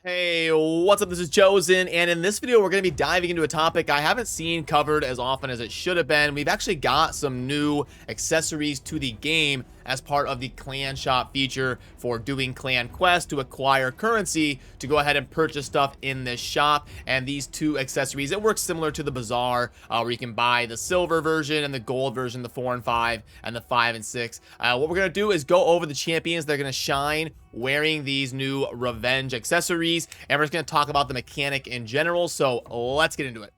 Hey, what's up? This is Chosen, and in this video, we're going to be diving into a topic I haven't seen covered as often as it should have been. We've actually got some new accessories to the game as part of the clan shop feature for doing clan quests to acquire currency to go ahead and purchase stuff in this shop. And these two accessories, it works similar to the bazaar, where you can buy the silver version and the gold version, the 4 and 5 and the 5 and 6. What we're going to do is go over the champions that are going to shine wearing these new revenge accessories, and we're just going to talk about the mechanic in general. So let's get into it.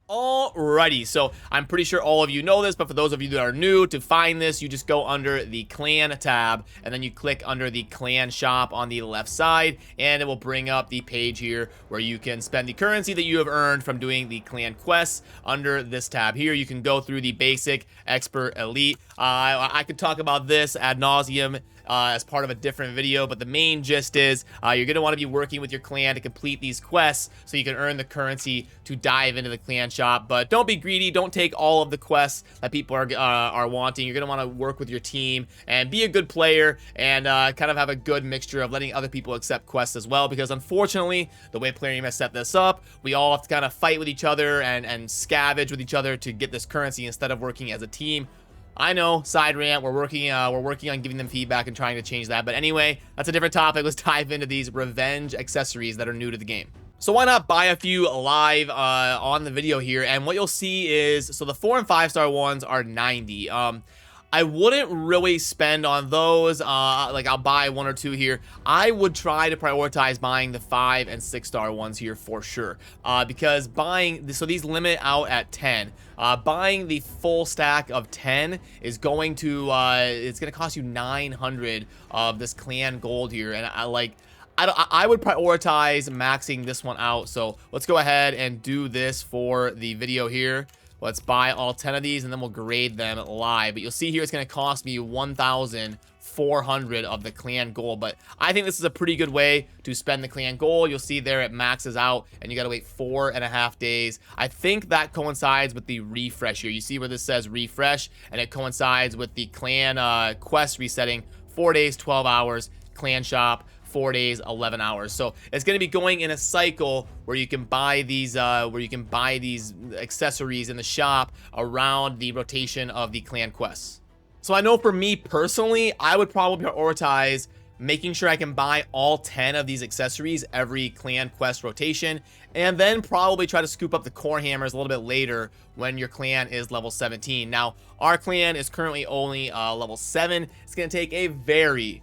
Alrighty, so I'm pretty sure all of you know this, but for those of you that are new, to find this, you just go under the clan tab, and then you click under the clan shop on the left side, and it will bring up the page here where you can spend the currency that you have earned from doing the clan quests. Under this tab here, you can go through the basic, expert, elite. I could talk about this ad nauseum as part of a different video, but the main gist is you're going to want to be working with your clan to complete these quests so you can earn the currency to dive into the clan shop. But don't be greedy, don't take all of the quests that people are wanting. You're going to want to work with your team and be a good player and kind of have a good mixture of letting other people accept quests as well, because unfortunately the way Plarium has set this up, we all have to kind of fight with each other and scavenge with each other to get this currency instead of working as a team. I know, side rant, we're working on giving them feedback and trying to change that. But anyway, that's a different topic. Let's dive into these revenge accessories that are new to the game. So why not buy a few live on the video here? And what you'll see is, so the 4 and 5 star ones are 90. I wouldn't really spend on those. Like, I'll buy one or two here. I would try to prioritize buying the 5 and 6 star ones here for sure, because buying, so these limit out at 10. Buying the full stack of 10 is going to it's going to cost you 900 of this clan gold here, and I would prioritize maxing this one out. So let's go ahead and do this for the video here. Let's buy all 10 of these and then we'll grade them live. But you'll see here it's going to cost me 1,400 of the clan gold. But I think this is a pretty good way to spend the clan gold. You'll see there it maxes out and you got to wait 4.5 days. I think that coincides with the refresh here. You see where this says refresh, and it coincides with the clan quest resetting. 4 days, 12 hours, clan shop, 4 days, 11 hours. So it's going to be going in a cycle where you can buy these accessories in the shop around the rotation of the clan quests. So I know for me personally, I would probably prioritize making sure I can buy all 10 of these accessories every clan quest rotation, and then probably try to scoop up the core hammers a little bit later when your clan is level 17. Now, our clan is currently only level 7. It's going to take a very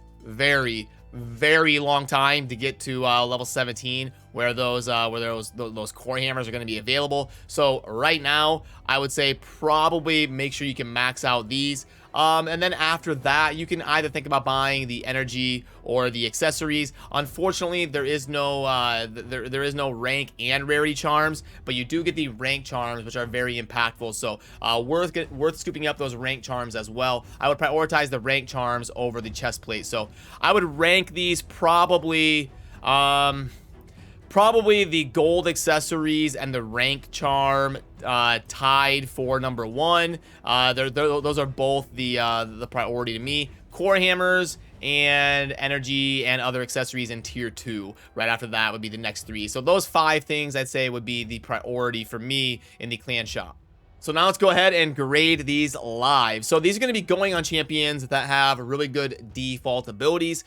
long time to get to level 17 where those core hammers are going to be available. So right now I would say probably make sure you can max out these, and then after that you can either think about buying the energy or the accessories. Unfortunately, there is no there is no rank and rarity charms, but you do get the rank charms, which are very impactful. So worth scooping up those rank charms as well. I would prioritize the rank charms over the chest plate. So I would rank these probably the gold accessories and the rank charm tied for number 1. Those are both the priority to me. Core hammers and energy and other accessories in tier 2. Right after that would be the next 3. So those 5 things I'd say would be the priority for me in the clan shop. So now let's go ahead and grade these live. So these are going to be going on champions that have really good default abilities,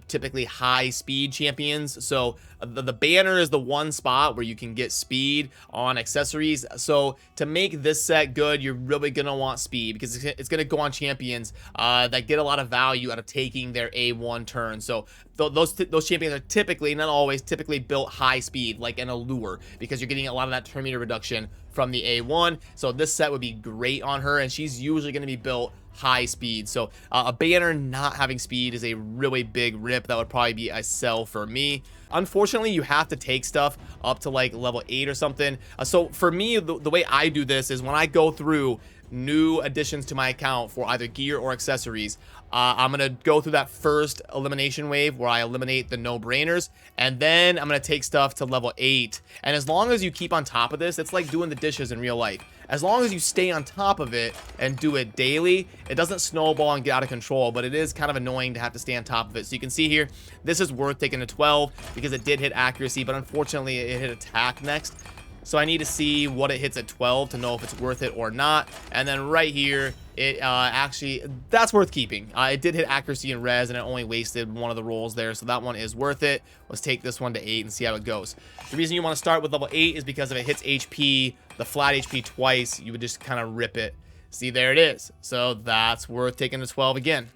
typically high speed champions. So the banner is the one spot where you can get speed on accessories. So to make this set good, you're really going to want speed, because it's going to go on champions that get a lot of value out of taking their A1 turn. So those champions are typically, not always, typically built high speed, like an allure, because you're getting a lot of that turn meter reduction from the A1. So this set would be great on her, and she's usually going to be built high speed. So a banner not having speed is a really big rip. That would probably be a sell for me. Unfortunately, you have to take stuff up to like level 8 or something. So for me, the way I do this is when I go through new additions to my account for either gear or accessories, I'm gonna go through that first elimination wave where I eliminate the no-brainers, and then I'm gonna take stuff to level 8. And as long as you keep on top of this, it's like doing the dishes in real life. As long as you stay on top of it and do it daily, it doesn't snowball and get out of control, but it is kind of annoying to have to stay on top of it. So you can see here, this is worth taking to 12 because it did hit accuracy, but unfortunately it hit attack next. So I need to see what it hits at 12 to know if it's worth it or not. And then right here, it actually, that's worth keeping. It did hit accuracy and res, and it only wasted one of the rolls there. So that one is worth it. Let's take this one to 8 and see how it goes. The reason you want to start with level 8 is because if it hits HP, the flat HP twice, you would just kind of rip it. See, there it is. So that's worth taking to 12 again.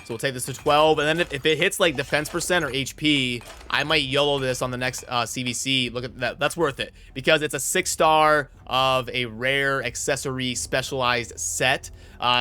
So we'll take this to 12, and then if it hits like defense percent or HP, I might YOLO this on the next CVC. Look at that. That's worth it because it's a 6-star of a rare accessory specialized set.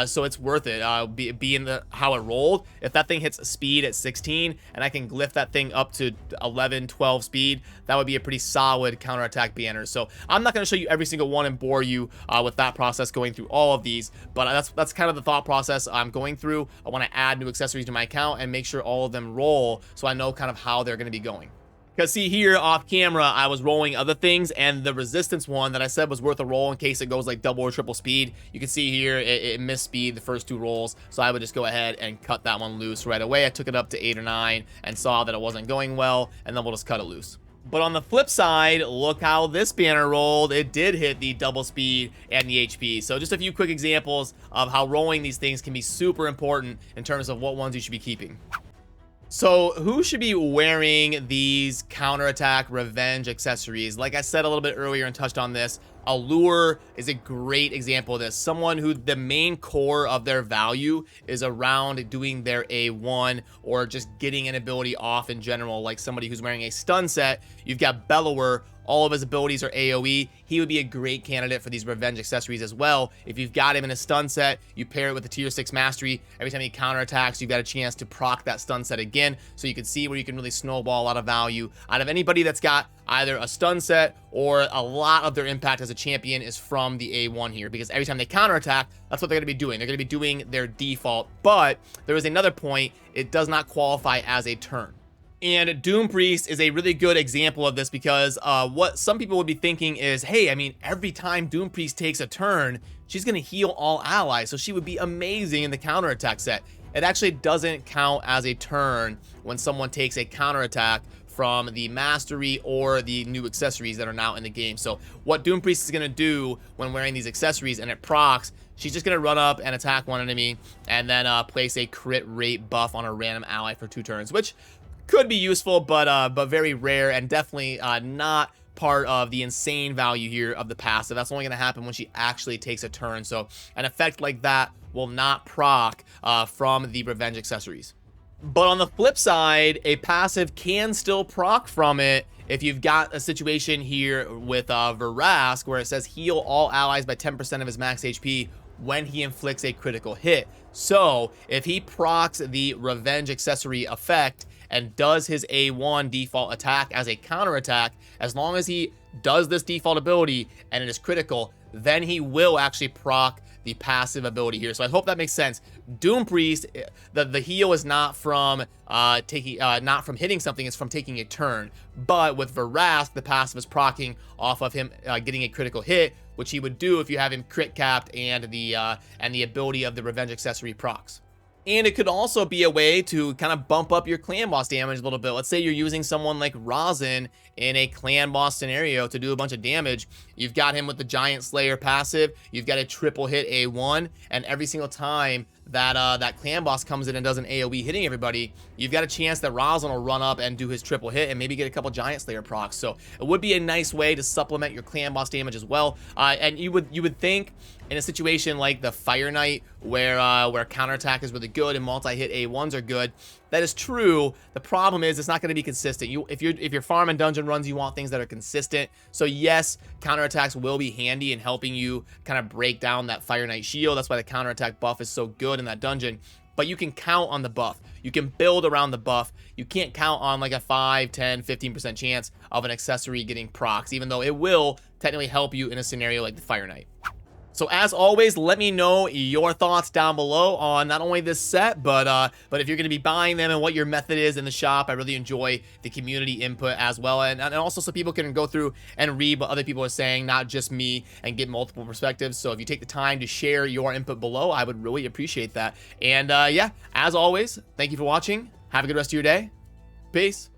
So it's worth it, being how it rolled. If that thing hits speed at 16 and I can glyph that thing up to 11, 12 speed, that would be a pretty solid counterattack banner. So I'm not going to show you every single one and bore you with that process going through all of these, but that's kind of the thought process I'm going through. I want to add new accessories to my account and make sure all of them roll so I know kind of how they're going to be going. Because see here off camera, I was rolling other things, and the resistance one that I said was worth a roll in case it goes like double or triple speed. You can see here it missed speed the first 2 rolls, so I would just go ahead and cut that one loose right away. I took it up to 8 or 9 and saw that it wasn't going well, and then we'll just cut it loose. But on the flip side, look how this banner rolled. It did hit the double speed and the HP. So just a few quick examples of how rolling these things can be super important in terms of what ones you should be keeping. So who should be wearing these counterattack revenge accessories? Like I said a little bit earlier and touched on this, Allure is a great example of this. Someone who the main core of their value is around doing their A1 or just getting an ability off in general, like somebody who's wearing a stun set. You've got Bellower. All of his abilities are AoE. He would be a great candidate for these revenge accessories as well. If you've got him in a stun set, you pair it with the tier 6 mastery. Every time he counterattacks, you've got a chance to proc that stun set again. So you can see where you can really snowball a lot of value out of anybody that's got either a stun set or a lot of their impact as a champion is from the A1 here, because every time they counterattack, that's what they're going to be doing. They're going to be doing their default. But there is another point. It does not qualify as a turn. And Doom Priest is a really good example of this because what some people would be thinking is, hey, I mean, every time Doom Priest takes a turn, she's going to heal all allies, so she would be amazing in the counterattack set. It actually doesn't count as a turn when someone takes a counterattack from the mastery or the new accessories that are now in the game. So what Doom Priest is going to do when wearing these accessories and it procs, she's just going to run up and attack one enemy and then place a crit rate buff on a random ally for 2 turns, which could be useful, but very rare and definitely not part of the insane value here of the passive. That's only going to happen when she actually takes a turn. So an effect like that will not proc from the revenge accessories. But on the flip side, a passive can still proc from it if you've got a situation here with Verask where it says heal all allies by 10% of his max HP when he inflicts a critical hit. So if he procs the revenge accessory effect and does his A1 default attack as a counterattack, as long as he does this default ability and it is critical, then he will actually proc the passive ability here. So I hope that makes sense. Doom Priest, the heal is not from not from hitting something, it's from taking a turn. But with Verask, the passive is procking off of him getting a critical hit, which he would do if you have him crit capped and the ability of the revenge accessory procs. And it could also be a way to kind of bump up your clan boss damage a little bit. Let's say you're using someone like Razen in a clan boss scenario to do a bunch of damage. You've got him with the Giant Slayer passive. You've got a triple hit A1, and every single time that clan boss comes in and does an AoE hitting everybody, you've got a chance that Razen will run up and do his triple hit and maybe get a couple Giant Slayer procs. So it would be a nice way to supplement your clan boss damage as well. And you would think in a situation like the Fire Knight where counterattack is really good and multi-hit A1s are good, that is true. The problem is it's not going to be consistent. If you're farming dungeon runs, you want things that are consistent. So yes, counterattacks will be handy in helping you kind of break down that Fire Knight shield. That's why the counterattack buff is so good in that dungeon. but you can count on the buff. You can build around the buff. You can't count on like a 5, 10, 15% chance of an accessory getting procs, even though it will technically help you in a scenario like the Fire Knight. So as always, let me know your thoughts down below on not only this set, but if you're going to be buying them and what your method is in the shop. I really enjoy the community input as well, and also so people can go through and read what other people are saying, not just me, and get multiple perspectives. So if you take the time to share your input below, I would really appreciate that. And yeah, as always, thank you for watching. Have a good rest of your day. Peace.